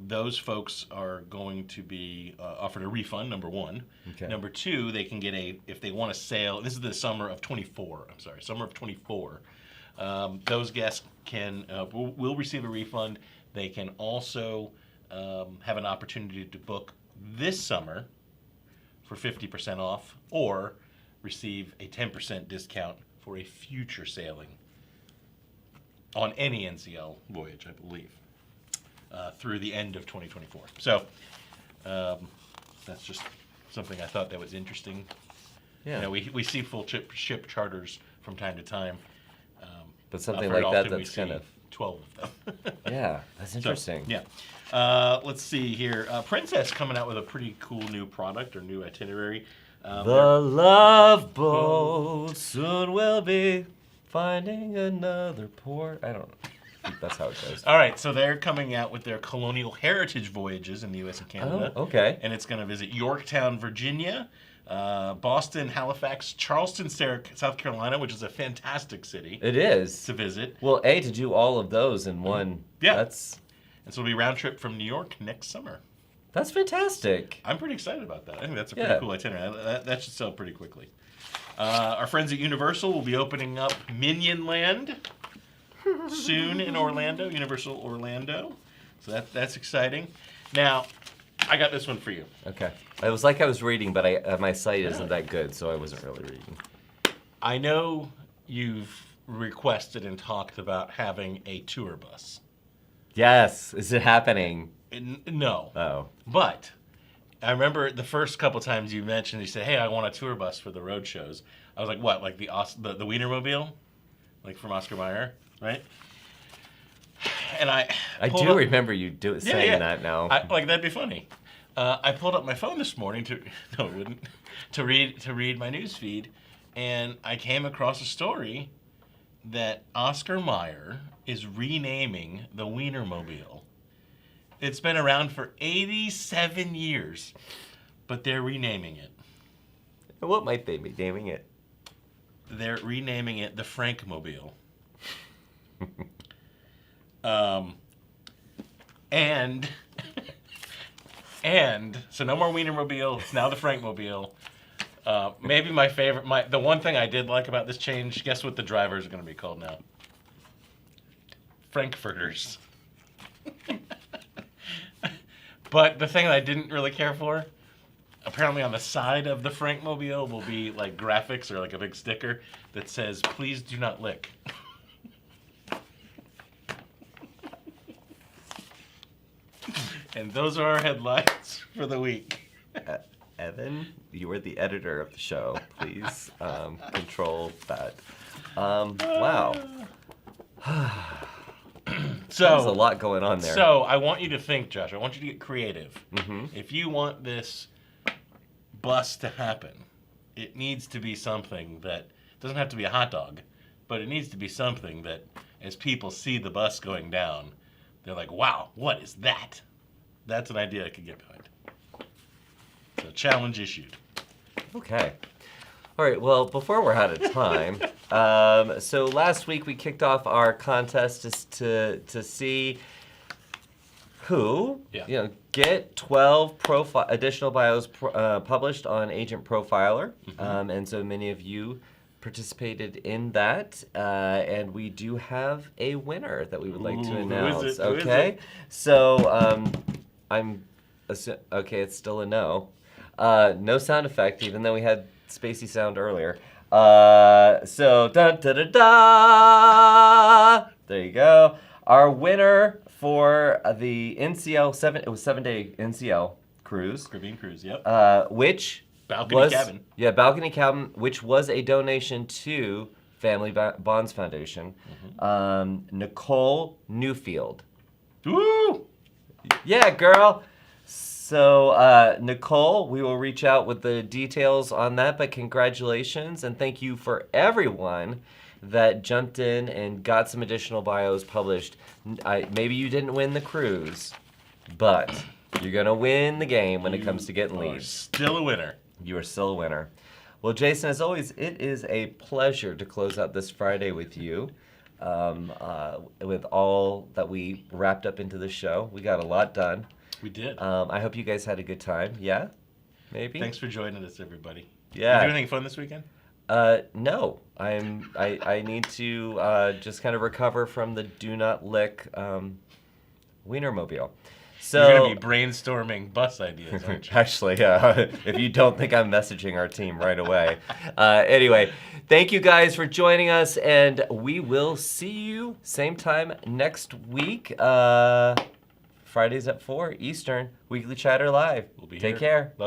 those folks are going to be offered a refund, number one. Okay. Number two, they can get if they want to sail, this is the summer of 24, summer of 24. Those guests will receive a refund. They can also have an opportunity to book this summer for 50% off, or receive a 10% discount for a future sailing on any NCL voyage, I believe, through the end of 2024. So that's just something I thought that was interesting. Yeah. You know, we see full ship charters from time to time. But something Very like that, often we that's kind see of 12 of them. yeah, that's interesting. So, yeah. Let's see here. Princess coming out with a pretty cool new product or new itinerary. The love boat soon will be finding another port. I don't know. I think that's how it goes. All right, so they're coming out with their colonial heritage voyages in the U.S. and Canada. Oh, okay. And it's going to visit Yorktown, Virginia, Boston, Halifax, Charleston, South Carolina, which is a fantastic city It is. to visit. Well, to do all of those in one. Yeah. That's And so it'll be round trip from New York next summer. fantastic. I'm pretty excited about that. I think that's a pretty Yeah. cool itinerary. That should sell pretty quickly. Our friends at Universal will be opening up Minion Land soon in Orlando, Universal Orlando. So that's exciting. Now, I got this one for you. Okay. It was like I was reading, but my sight isn't that good, so I wasn't really reading. I know you've requested and talked about having a tour bus. Yes. Is it happening? No. Oh. But I remember the first couple times you mentioned, you said, hey, I want a tour bus for the road shows. I was like, what, like the Wienermobile? Like from Oscar Mayer, right? And I do remember you saying that now. like, that'd be funny. I pulled up my phone this morning no, it wouldn't, to read my news feed, and I came across a story that Oscar Mayer is renaming the Wienermobile. It's been around for 87 years, but they're renaming it. What might they be naming it? They're renaming it the Frankmobile. And so no more Wienermobile. It's now the Frankmobile. Maybe my favorite, the one thing I did like about this change. Guess what the drivers are going to be called now? Frankfurters. But the thing that I didn't really care for, apparently on the side of the Frankmobile will be like graphics or like a big sticker that says, "Please do not lick." And those are our headlines for the week. Evan, you are the editor of the show. Please control that. Wow. So There's a lot going on there. So I want you to think, Josh. I want you to get creative. Mm-hmm. If you want this bus to happen, it needs to be something that doesn't have to be a hot dog, but it needs to be something that, as people see the bus going down, they're like, "Wow, what is that?" That's an idea I could get behind. So challenge issued. Okay. All right, well, before we're out of time, so last week we kicked off our contest to see who, get 12 additional bios published on Agent Profiler. Mm-hmm. And so many of you participated in that, and we do have a winner that we would like to announce. Who is it? Okay, so okay, it's still a no. No sound effect, even though we had spacey sound earlier. So dun da da da. There you go. Our winner for the NCL 7-day NCL cruise. Caribbean cruise. Yep. Which Balcony cabin. Yeah, balcony cabin, which was a donation to Family Bonds Foundation. Mm-hmm. Nicole Newfield. Woo! Yeah, girl. So, Nicole, we will reach out with the details on that, but congratulations, and thank you for everyone that jumped in and got some additional bios published. Maybe you didn't win the cruise, but you're going to win the game when it comes to getting leads. Still a winner. You are still a winner. Well, Jason, as always, it is a pleasure to close out this Friday with you. With all that we wrapped up into the show. We got a lot done. We did. I hope you guys had a good time. Yeah? Maybe? Thanks for joining us, everybody. Yeah. You do anything fun this weekend? No. I need to just kind of recover from the do not lick Wienermobile. So, You're going to be brainstorming bus ideas, aren't you? Actually, if you don't think I'm messaging our team right away. Anyway, thank you guys for joining us, and we will see you same time next week. Fridays at 4 Eastern, Weekly Chatter Live. We'll be Take here. care. Love